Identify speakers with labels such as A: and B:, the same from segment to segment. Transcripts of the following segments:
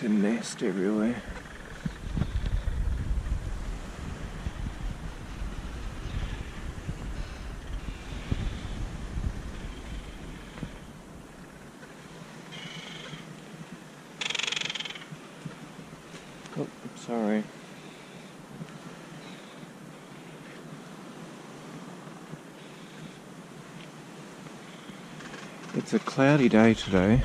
A: to nest everywhere. Oh, sorry. It's a cloudy day today,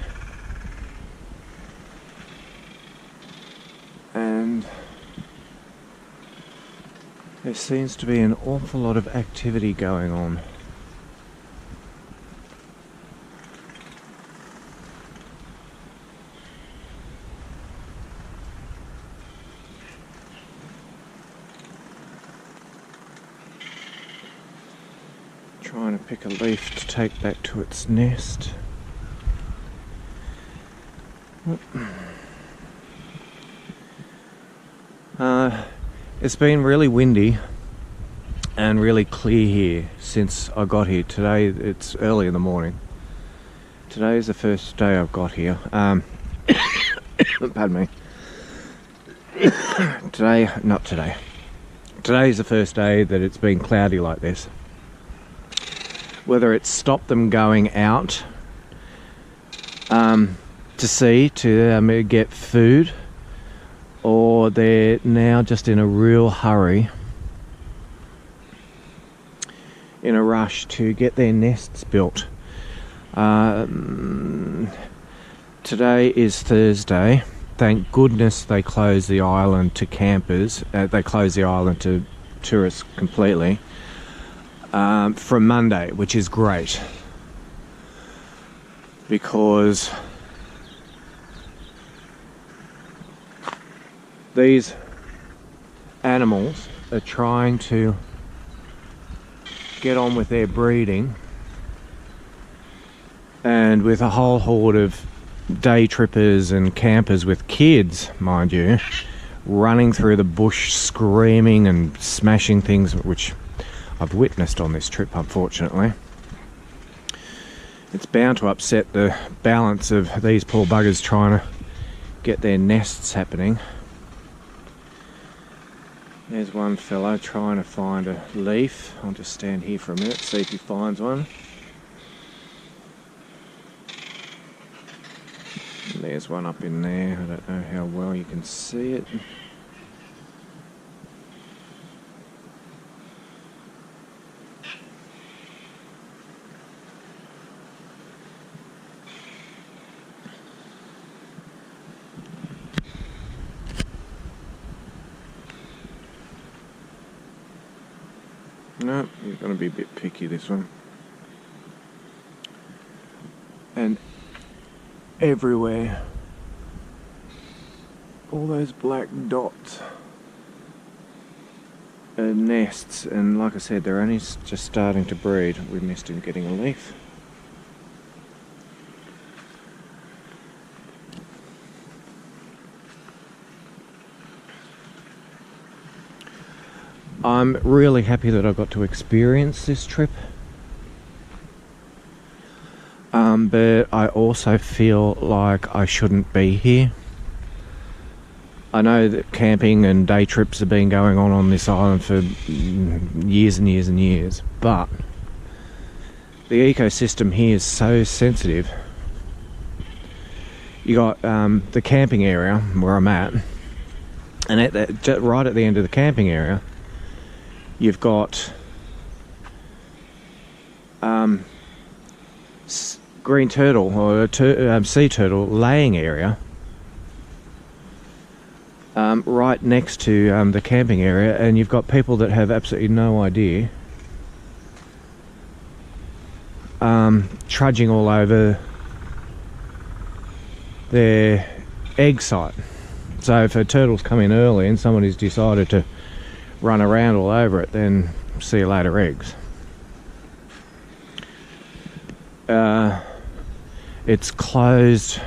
A: and there seems to be an awful lot of activity going on. Trying to pick a leaf to take back to its nest. It's been really windy and really clear here since I got here. Today, it's early in the morning. Today is the first day I've got here. Pardon me. Today is the first day that it's been cloudy like this. Whether it's stopped them going out to sea to get food, or they're now just in a real hurry, in a rush to get their nests built. Today is Thursday. Thank goodness they closed the island to campers. They closed the island to tourists completely from Monday, which is great, because these animals are trying to get on with their breeding, and with a whole horde of day trippers and campers with kids, mind you, running through the bush screaming and smashing things, which I've witnessed on this trip, unfortunately. It's bound to upset the balance of these poor buggers trying to get their nests happening. There's one fellow trying to find a leaf. I'll just stand here for a minute, see if he finds one. And there's one up in there. I don't know how well you can see it. No, he's going to be a bit picky, this one. And everywhere, all those black dots are nests, and like I said, they're only just starting to breed. We missed him getting a leaf. I'm really happy that I got to experience this trip, but I also feel like I shouldn't be here. I know that camping and day trips have been going on this island for years and years and years, but the ecosystem here is so sensitive. You got the camping area where I'm at, and right at the end of the camping area, you've got green turtle or sea turtle laying area right next to the camping area, and you've got people that have absolutely no idea trudging all over their egg site. So if a turtle's come in early and somebody's decided to run around all over it, then see you later, eggs. It's closed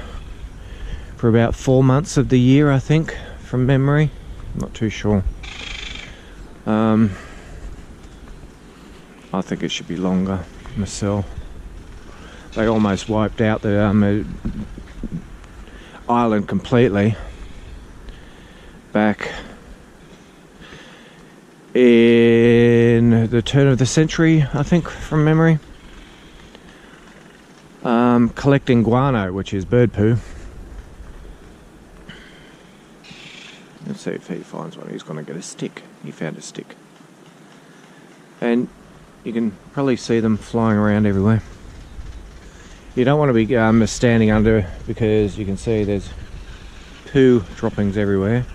A: for about 4 months of the year, I think, from memory. I'm not too sure. I think it should be longer myself. They almost wiped out the island completely back in the turn of the century, I think, from memory. Collecting guano, which is bird poo. Let's see if he finds one. He's going to get a stick. He found a stick. And you can probably see them flying around everywhere. You don't want to be standing under, because you can see there's poo droppings everywhere.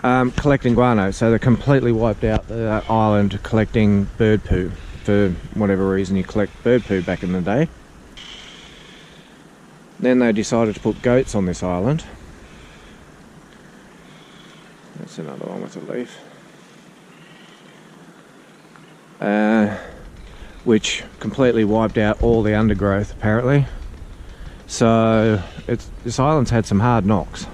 A: Collecting guano, so they completely wiped out the island collecting bird poo. For whatever reason, you collect bird poo back in the day. Then they decided to put goats on this island. That's another one with a leaf. Which completely wiped out all the undergrowth, apparently. So this island's had some hard knocks.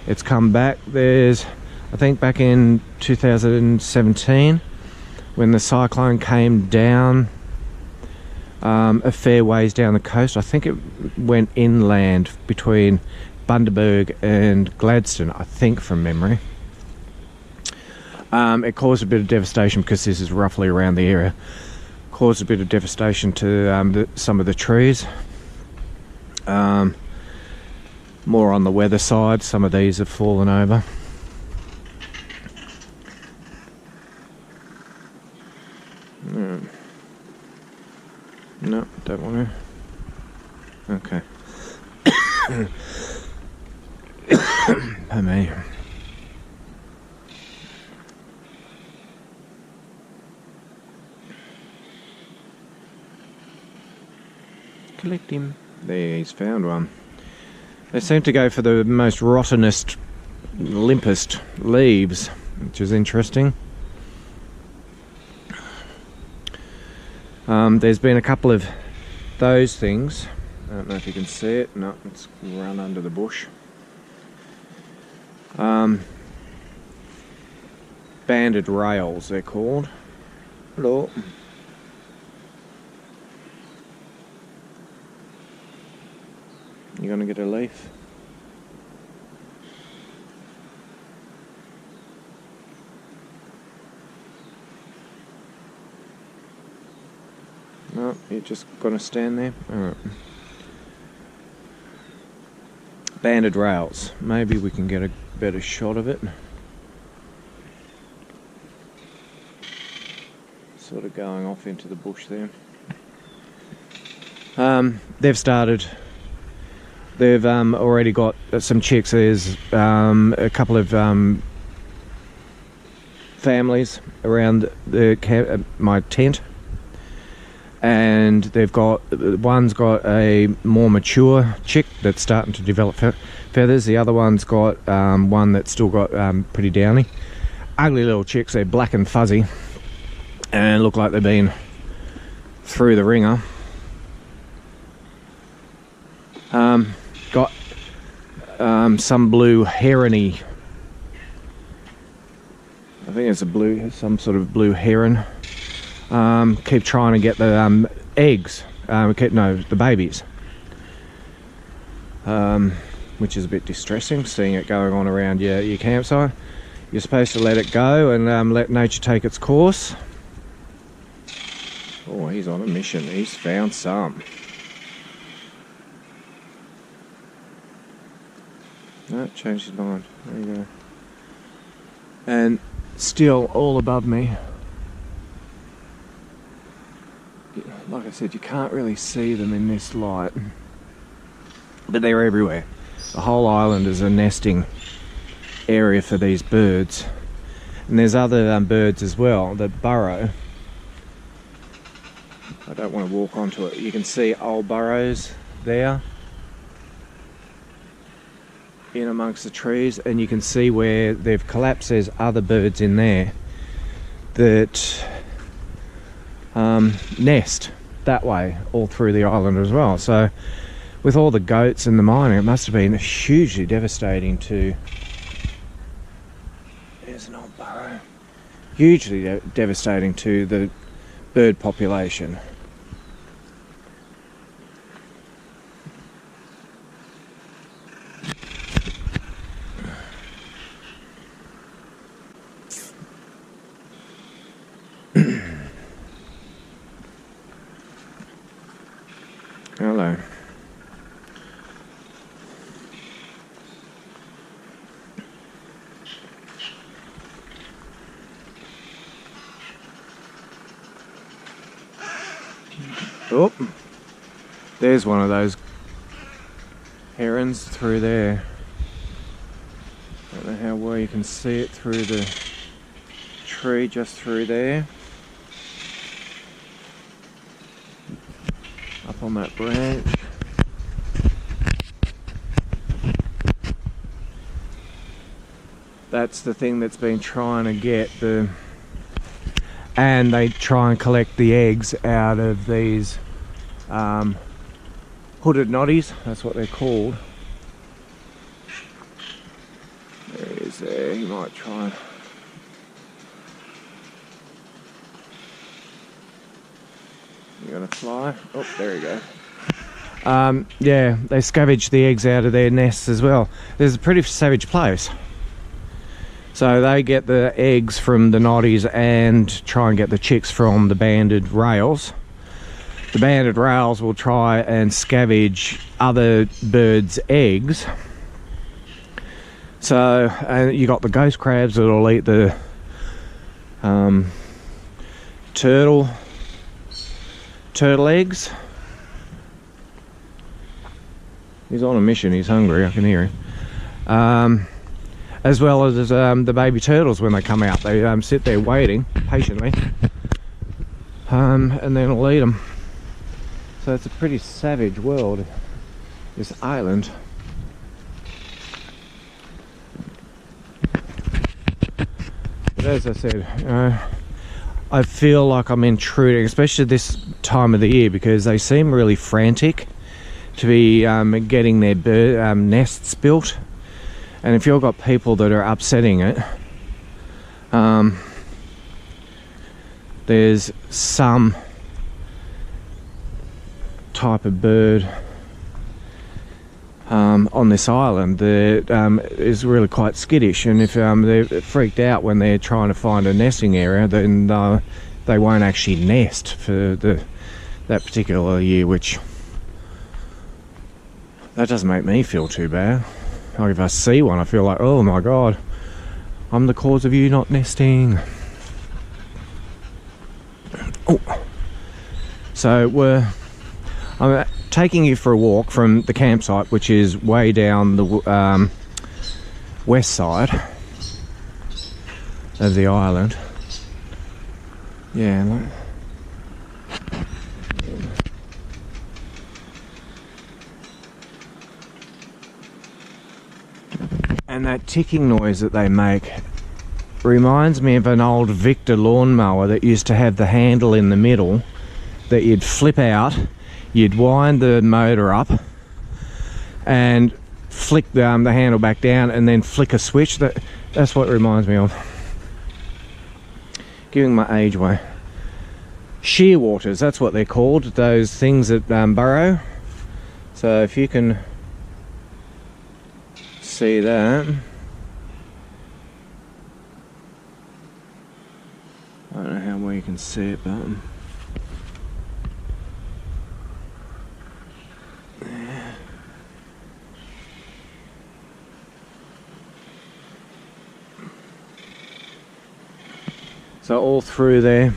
A: It's come back. There's, I think back in 2017, when the cyclone came down a fair ways down the coast, I think it went inland between Bundaberg and Gladstone, I think, from memory. It caused a bit of devastation, because this is roughly around the area. Caused a bit of devastation to some of the trees. More on the weather side, some of these have fallen over. No, don't want to. Okay. Oh me. Collect him. There, he's found one. They seem to go for the most rottenest, limpest leaves, which is interesting. There's been a couple of those things. I don't know if you can see it. No, it's run under the bush. Banded rails, they're called. Hello. You gonna get a leaf? No, you're just gonna stand there? Alright. Banded rails. Maybe we can get a better shot of it. Sort of going off into the bush there. They've started. They've already got some chicks. There's a couple of families around the camp, my tent. And they've got, one's got a more mature chick that's starting to develop feathers. The other one's got one that's still got pretty downy. Ugly little chicks. They're black and fuzzy and look like they've been through the ringer. Got some blue herony. I think it's some sort of blue heron. Keep trying to get the eggs, the babies, which is a bit distressing, seeing it going on around your campsite. You're supposed to let it go and let nature take its course. Oh, he's on a mission. He's found some. No, changed his mind. There you go. And still all above me. Like I said, you can't really see them in this light, but they're everywhere. The whole island is a nesting area for these birds, and there's other birds as well that burrow. I don't want to walk onto it. You can see old burrows there in amongst the trees, and you can see where they've collapsed. There's other birds in there that nest that way all through the island as well. So with all the goats and the mining, it must have been hugely devastating to, there's an old burrow, hugely devastating to the bird population. Oh, there's one of those herons through there. Don't know how well you can see it through the tree just through there. Up on that branch. That's the thing that's been trying to get the... And they try and collect the eggs out of these hooded noddies. That's what they're called. There he is there. He might try and... You gonna fly? Oh, there you go. Yeah, they scavenge the eggs out of their nests as well. There's a pretty savage place. So they get the eggs from the noddies and try and get the chicks from the banded rails. The banded rails will try and scavenge other birds' eggs. So you got the ghost crabs that'll eat the turtle eggs. He's on a mission, he's hungry, I can hear him. As well as the baby turtles when they come out. They sit there waiting patiently, and then it'll eat them. So it's a pretty savage world, this island. But as I said, I feel like I'm intruding, especially this time of the year, because they seem really frantic to be getting their nests built. And if you've got people that are upsetting it, there's some type of bird on this island that is really quite skittish, and if they're freaked out when they're trying to find a nesting area, then they won't actually nest for that particular year, which that doesn't make me feel too bad. Like if I see one, I feel like, oh my god, I'm the cause of you not nesting. Oh. So I'm taking you for a walk from the campsite, which is way down the west side of the island. Yeah, look. And that ticking noise that they make reminds me of an old Victor lawnmower that used to have the handle in the middle that you'd flip out, you'd wind the motor up and flick the handle back down and then flick a switch. That's what it reminds me of. Giving my age away. Shearwaters, that's what they're called, those things that burrow. So if you can see that, I don't know how well you can see it, but yeah. So all through there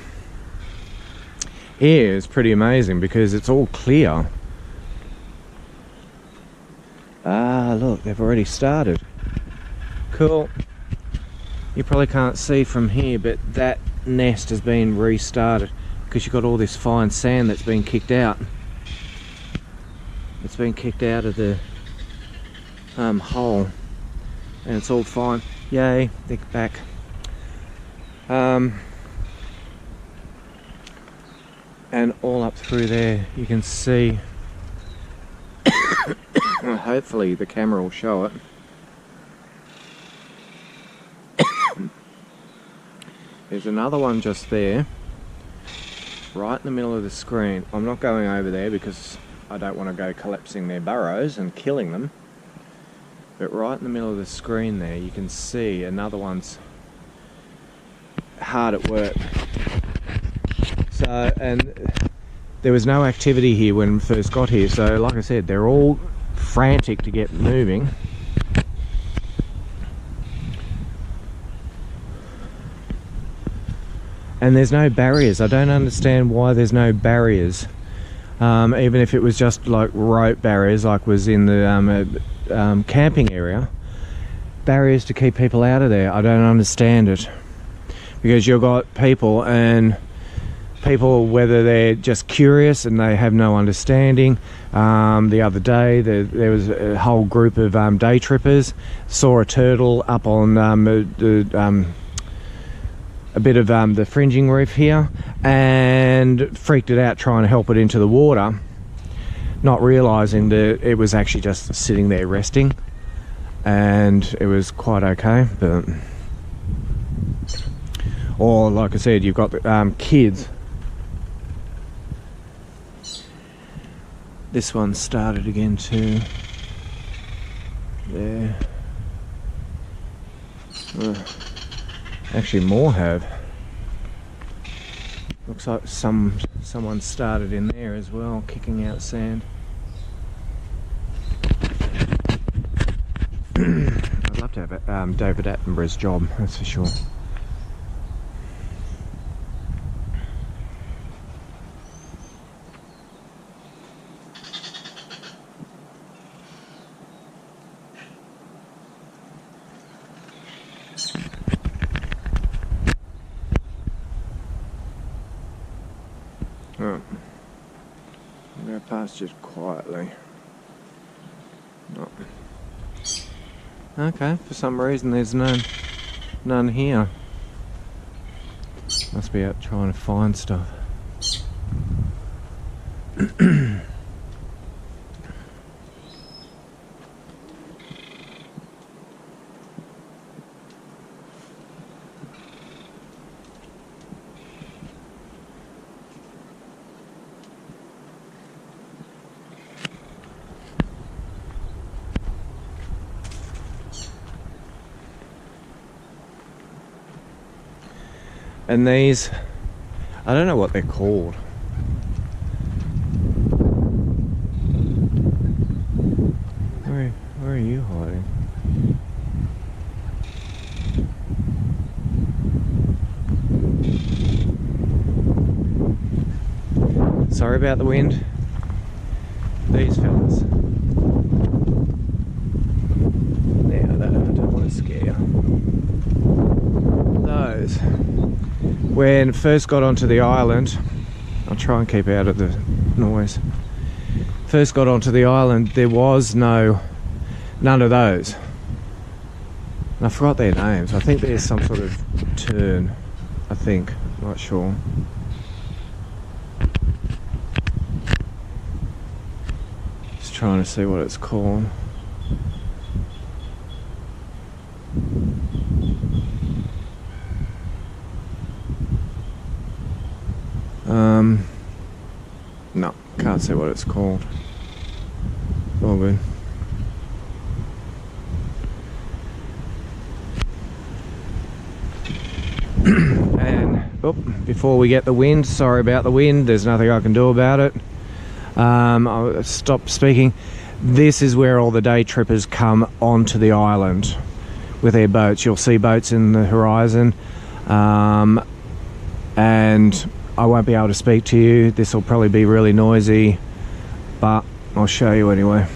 A: here is pretty amazing because it's all clear. Ah, look, they've already started. Cool. You probably can't see from here, but that nest has been restarted because you've got all this fine sand that's been kicked out. It's been kicked out of the hole, and it's all fine. Yay, they're back. And all up through there, you can see. Hopefully the camera will show it. There's another one just there, right in the middle of the screen. I'm not going over there because I don't want to go collapsing their burrows and killing them. But right in the middle of the screen there, you can see another one's hard at work. So, and there was no activity here when we first got here. So, like I said, they're all frantic to get moving. And there's no barriers. I don't understand why there's no barriers. even if it was just like rope barriers like was in the camping area, barriers to keep people out of there. I don't understand it, because you've got people, whether they're just curious and they have no understanding. The other day there was a whole group of day trippers saw a turtle up on a bit of the fringing reef here and freaked it out trying to help it into the water, not realizing that it was actually just sitting there resting, and it was quite okay. But, or like I said, you've got the kids. This one started again too. There. Actually, more have. Looks like someone started in there as well, kicking out sand. I'd love to have David Attenborough's job, that's for sure. Oh. I'm going to pass just quietly. Oh. Okay, for some reason there's none here. Must be out trying to find stuff. And these, I don't know what they're called. Where are you hiding? Sorry about the wind. These fellas. Now, I don't want to scare those. When first got onto the island, I'll try and keep out of the noise. First got onto the island, there was none of those. And I forgot their names. I think there's some sort of tern. I think, not sure. Just trying to see what it's called. No, can't see what it's called. All good. And before we get the wind, sorry about the wind, there's nothing I can do about it. I'll stop speaking. This is where all the day trippers come onto the island with their boats. You'll see boats in the horizon, and I won't be able to speak to you. This will probably be really noisy, but I'll show you anyway.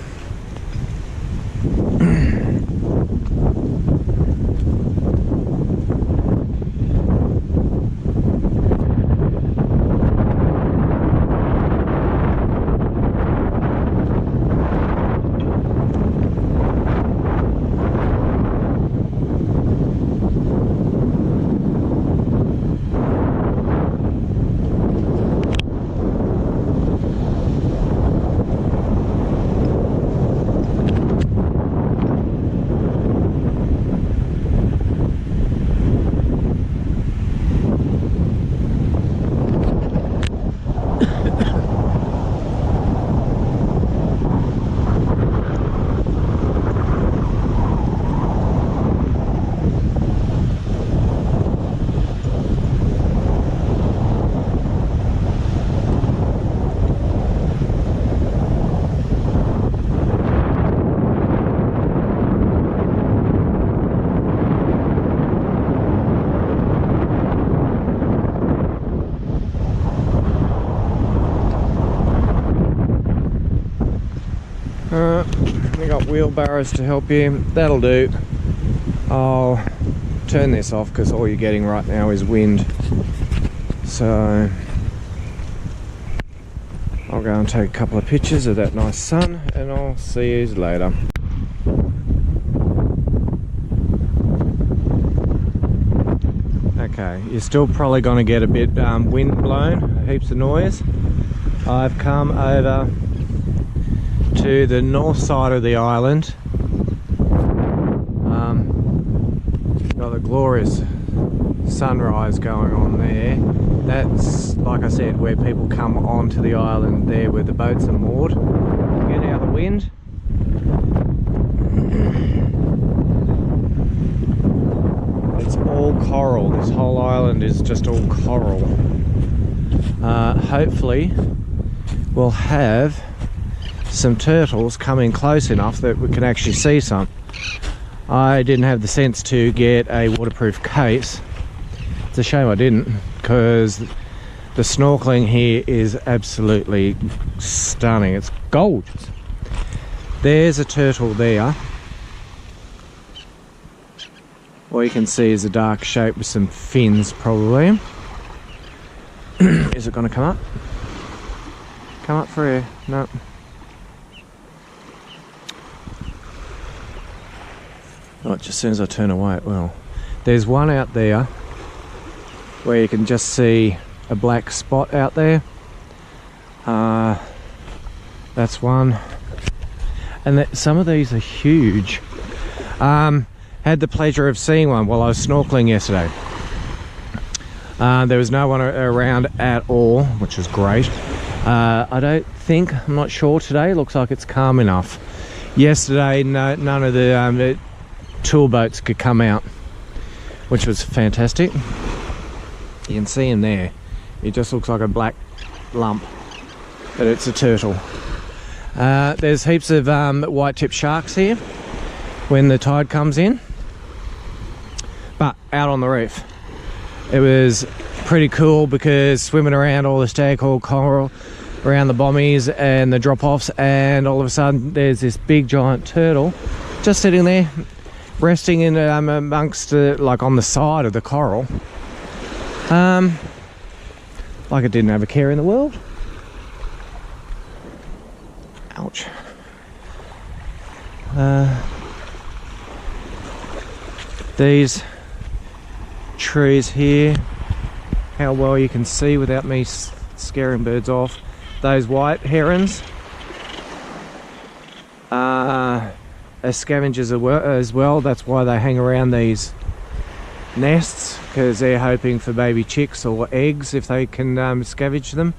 A: wheelbarrows to help you. That'll do. I'll turn this off because all you're getting right now is wind. So I'll go and take a couple of pictures of that nice sun and I'll see you later. Okay, you're still probably going to get a bit wind blown, heaps of noise. I've come over to the north side of the island. Got the glorious sunrise going on there. That's, like I said, where people come onto the island there where the boats are moored. Get out of the wind. It's all coral. This whole island is just all coral. Hopefully we'll have some turtles coming close enough that we can actually see some. I didn't have the sense to get a waterproof case. It's a shame I didn't, because the snorkeling here is absolutely stunning. It's gorgeous. There's a turtle there. All you can see is a dark shape with some fins probably. Is it going to come up? Come up for air? No. Oh, just as soon as I turn away it will. There's one out there where you can just see a black spot out there. That's one. And some of these are huge. Had the pleasure of seeing one while I was snorkeling yesterday. There was no one around at all, which was great. I'm not sure today. Looks like it's calm enough. Yesterday, none of the tour boats could come out, which was fantastic. You can see him there. It just looks like a black lump, but it's a turtle. There's heaps of white-tipped sharks here when the tide comes in, but out on the reef. It was pretty cool because swimming around all the stag-hawk coral around the bommies and the drop-offs, and all of a sudden there's this big giant turtle just sitting there resting in amongst like on the side of the coral, like it didn't have a care in the world. Ouch. These trees here, how well you can see without me scaring birds off. Those white herons as scavengers as well. That's why they hang around these nests, because they're hoping for baby chicks or eggs if they can scavenge them.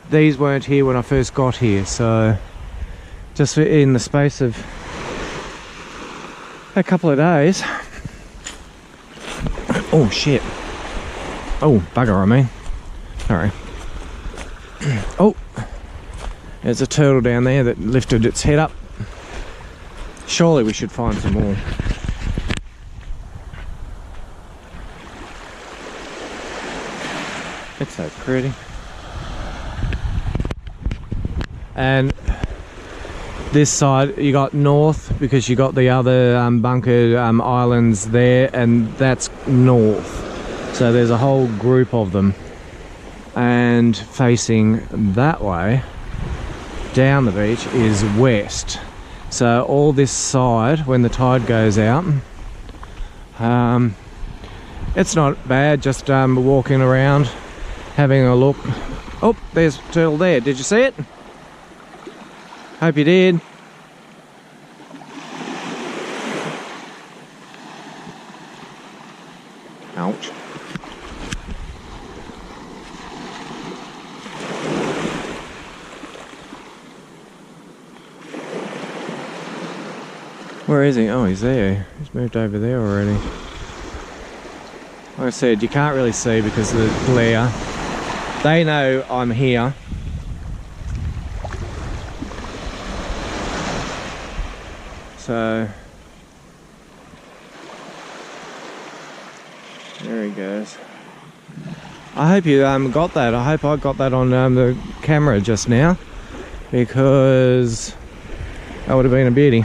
A: These weren't here when I first got here, so just in the space of a couple of days. Oh shit. Oh bugger, I mean. Sorry. Oh, there's a turtle down there that lifted its head up. Surely we should find some more. It's so pretty. And this side you got north, because you got the other bunkered islands there, and that's north. So there's a whole group of them. And facing that way down the beach is west. So all this side, when the tide goes out, it's not bad, just walking around, having a look. Oh, there's a turtle there. Did you see it? Hope you did. Ouch. Where is he? Oh, he's there. He's moved over there already. Like I said, you can't really see because of the glare. They know I'm here. So there he goes. I hope you got that. I hope I got that on the camera just now, because that would have been a beauty.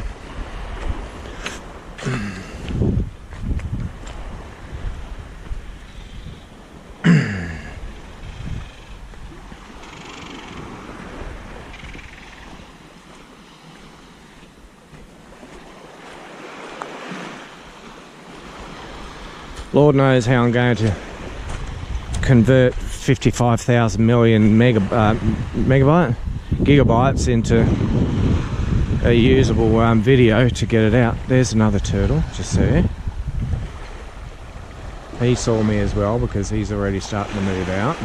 A: Lord knows how I'm going to convert 55,000 million gigabytes into a usable video to get it out. There's another turtle, just there. He saw me as well because he's already starting to move out.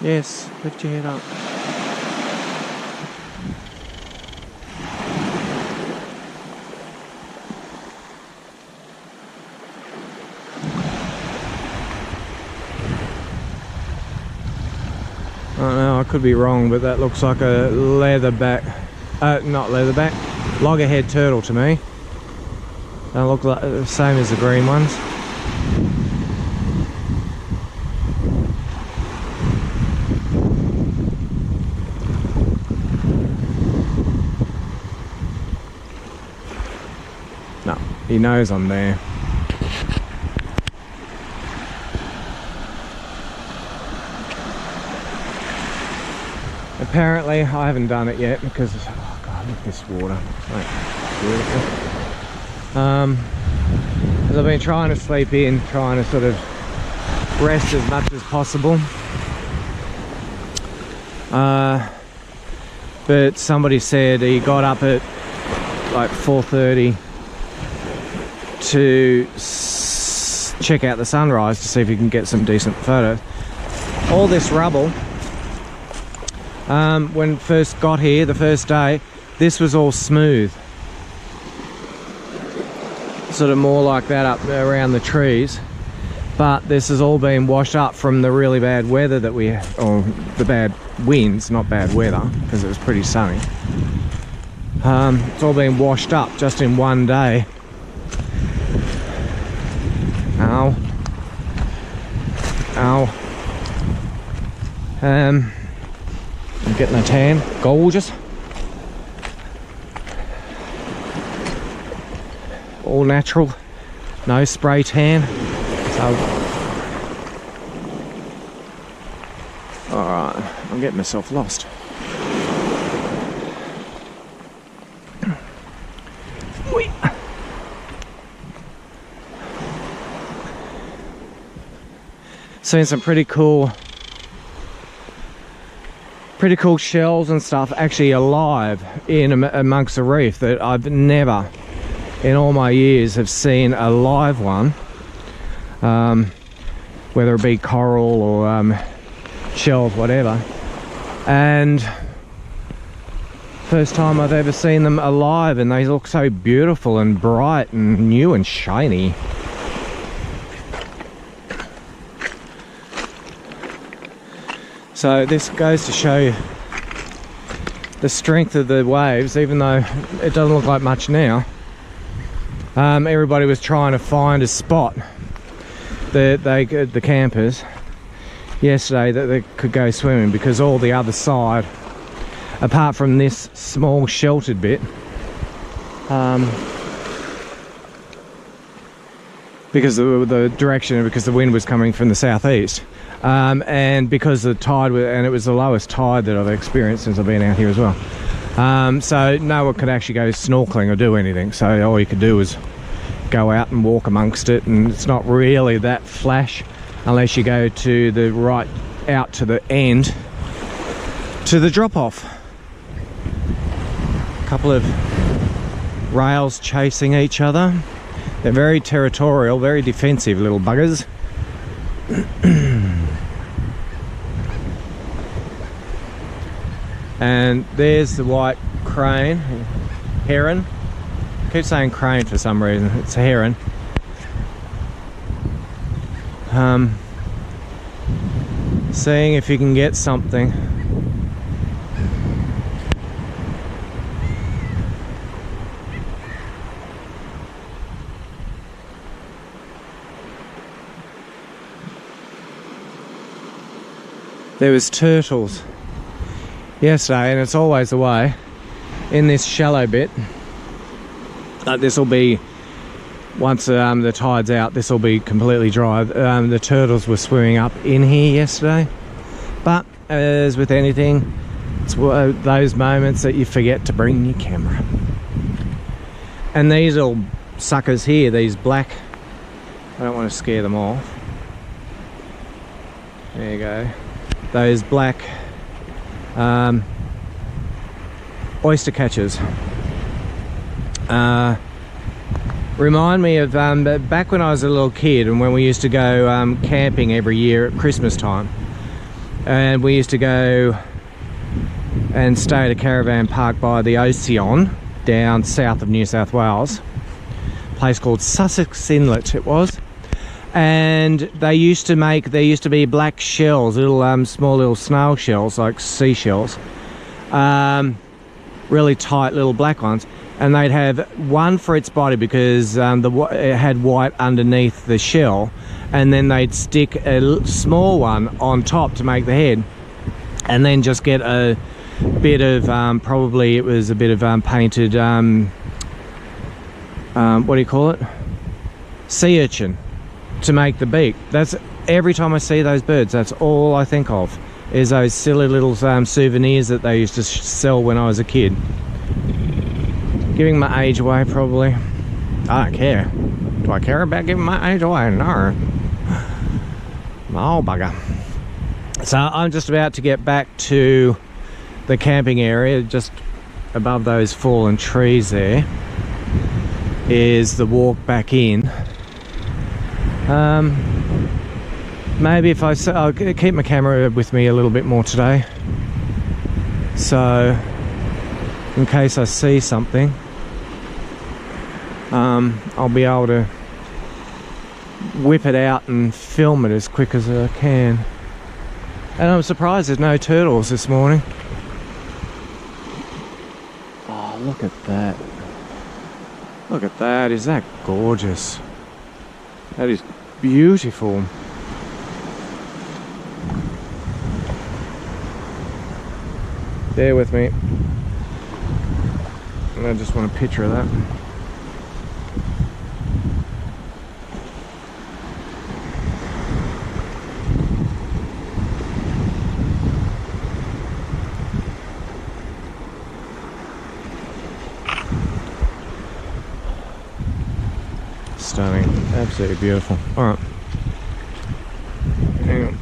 A: Yes, lift your head up. I don't know, I could be wrong, but that looks like a leatherback, not leatherback, loggerhead turtle to me. They look like the same as the green ones. No, he knows I'm there. Apparently, I haven't done it yet because, oh god, look at this water. Like, beautiful. As I've been trying to sleep in, trying to sort of rest as much as possible. But somebody said he got up at like 4:30 to check out the sunrise to see if he can get some decent photos. All this rubble, when first got here, the first day, this was all smooth. Sort of more like that up around the trees. But this has all been washed up from the really bad weather that we, or the bad winds, not bad weather, because it was pretty sunny. It's all been washed up just in one day. Ow. Ow. I'm getting a tan. Gorgeous. All natural. No spray tan. So, alright, I'm getting myself lost. Whee! Seen some pretty cool shells and stuff actually alive in amongst the reef that I've never in all my years have seen a live one, whether it be coral or shells, whatever. And first time I've ever seen them alive, and they look so beautiful and bright and new and shiny. So this goes to show you the strength of the waves, even though it doesn't look like much now. Everybody was trying to find a spot that the campers yesterday that they could go swimming, because all the other side, apart from this small sheltered bit, because of the direction, because the wind was coming from the southeast, and because the tide was, and it was the lowest tide that I've experienced since I've been out here as well. So no one could actually go snorkeling or do anything, so all you could do was go out and walk amongst it, and it's not really that flash unless you go to the right, out to the end, to the drop-off. A couple of rails chasing each other. They're very territorial, very defensive little buggers. And there's the white crane, heron. I keep saying crane for some reason, it's a heron. Seeing if you can get something. there was turtles yesterday, and it's always the way in this shallow bit. This will be, once the tide's out, this will be completely dry. The turtles were swimming up in here yesterday, but as with anything, it's those moments that you forget to bring your camera. And these little suckers here, these black, I don't want to scare them off. There you go. Those black oyster catchers remind me of back when I was a little kid, and when we used to go camping every year at Christmas time, and we used to go and stay at a caravan park by the Ocean down south of New South Wales, a place called Sussex Inlet it was. And there used to be black shells, little small little snail shells, like seashells, really tight little black ones, and they'd have one for its body because it had white underneath the shell, and then they'd stick a small one on top to make the head, and then just get a bit of probably it was a bit of painted what do you call it, sea urchin, to make the beak. That's every time I see those birds, that's all I think of, is those silly little souvenirs that they used to sell when I was a kid. Giving my age away, probably. I don't care. Do I care about giving my age away? No. Oh bugger. So I'm just about to get back to the camping area. Just above those fallen trees there is the walk back in. Maybe if I'll keep my camera with me a little bit more today, so in case I see something, I'll be able to whip it out and film it as quick as I can. And I'm surprised there's no turtles this morning. Oh, look at that. Look at that. Is that gorgeous? That is beautiful. Bear with me. I just want a picture of that. Stunning. Absolutely beautiful. Alright. Hang on.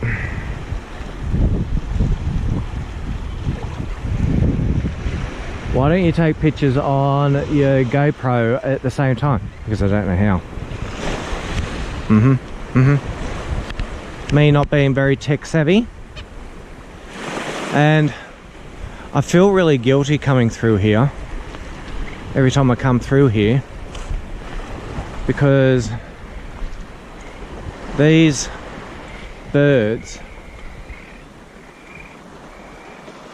A: Why don't you take pictures on your GoPro at the same time? Because I don't know how. Me not being very tech savvy. And I feel really guilty coming through here. Every time I come through here. Because these birds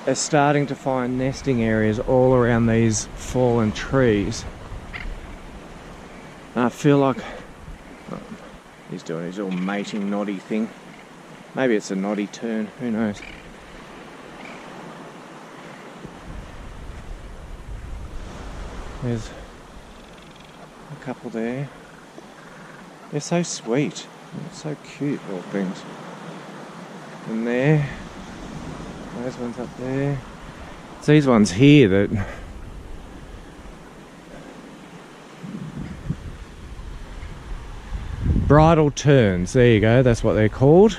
A: are starting to find nesting areas all around these fallen trees. And I feel like he's doing his little mating noddy thing. Maybe it's a noddy turn, who knows. There's a couple there. They're so sweet. They're so cute, little things. And there. Those ones up there. It's these ones here that... Bridal terns, there you go, that's what they're called.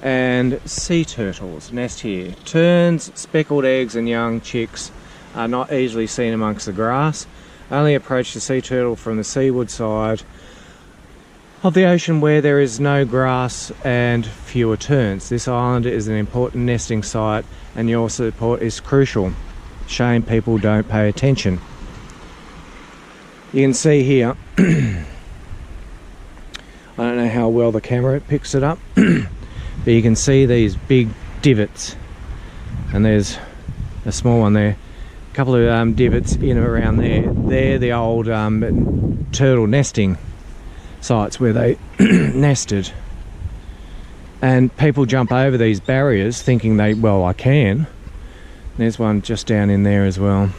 A: And sea turtles nest here. Terns, speckled eggs and young chicks are not easily seen amongst the grass. Only approach the sea turtle from the seaward side of the ocean where there is no grass and fewer terns. This island is an important nesting site and your support is crucial. Shame people don't pay attention. You can see here, I don't know how well the camera picks it up, but you can see these big divots, and there's a small one there. A couple of divots in and around there. They're the old turtle nesting sites where they nested. And people jump over these barriers thinking I can. There's one just down in there as well.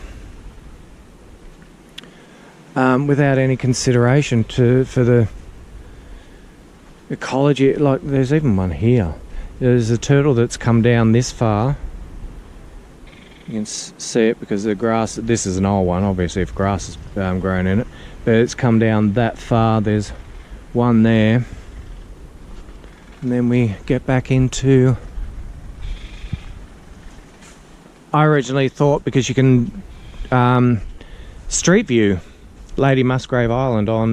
A: Without any consideration for the ecology. Like, there's even one here. There's a turtle that's come down this far. You can see it because the grass, this is an old one, obviously, if grass has grown in it. But it's come down that far. There's one there. And then we get back into... I originally thought, because you can street view Lady Musgrave Island on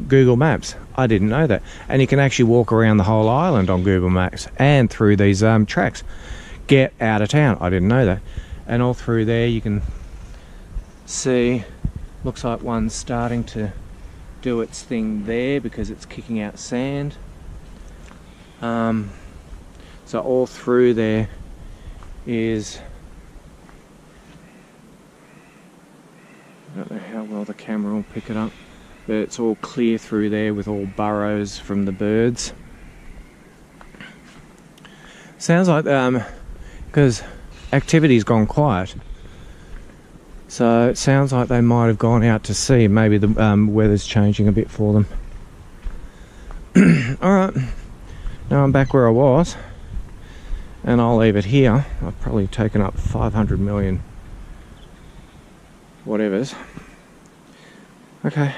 A: Google Maps. I didn't know that. And you can actually walk around the whole island on Google Maps and through these tracks. Get out of town. I didn't know that. And all through there you can see, looks like one's starting to do its thing there because it's kicking out sand. So all through there is... I don't know how well the camera will pick it up, but it's all clear through there with all burrows from the birds. Sounds like because activity's gone quiet, so it sounds like they might have gone out to sea. Maybe the weather's changing a bit for them. Alright, now I'm back where I was, and I'll leave it here. I've probably taken up 500 million whatevers. Okay,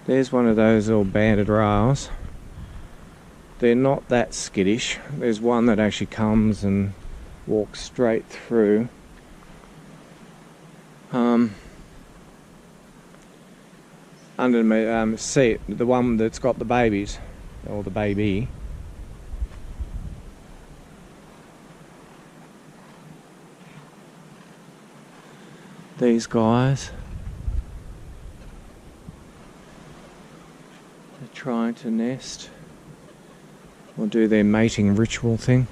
A: there's one of those little banded rails. They're not that skittish. There's one that actually comes and walks straight through. Under my seat, the one that's got the babies, or the baby. These guys are trying to nest or do their mating ritual thing,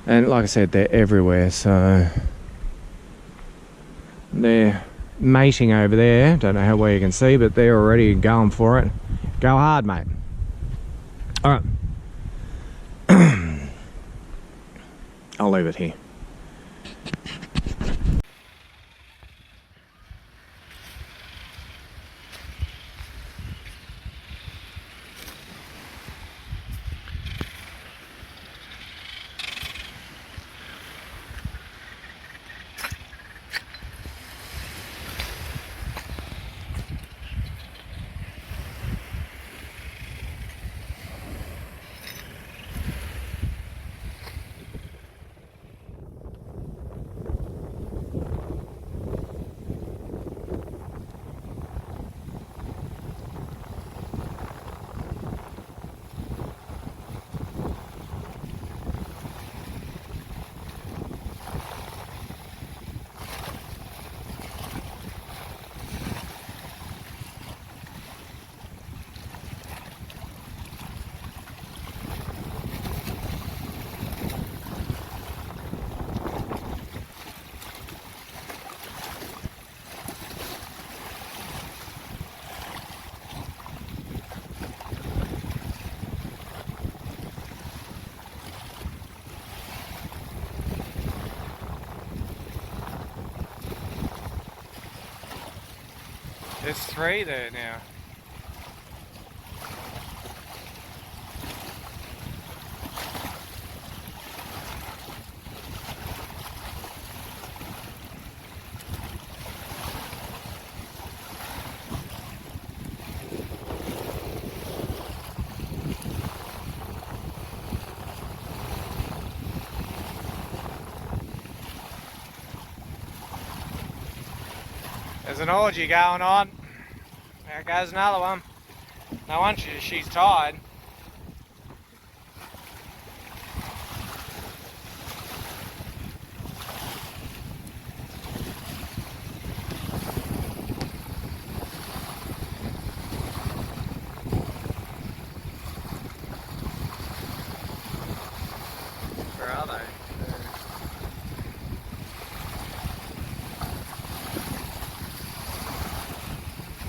A: and like I said, they're everywhere, so they're mating over there. Don't know how well you can see, but they're already going for it. Go hard, mate. Alright. I'll leave it here. There's 3 there now. There's an orgy going on. There goes another one. No wonder she's tired.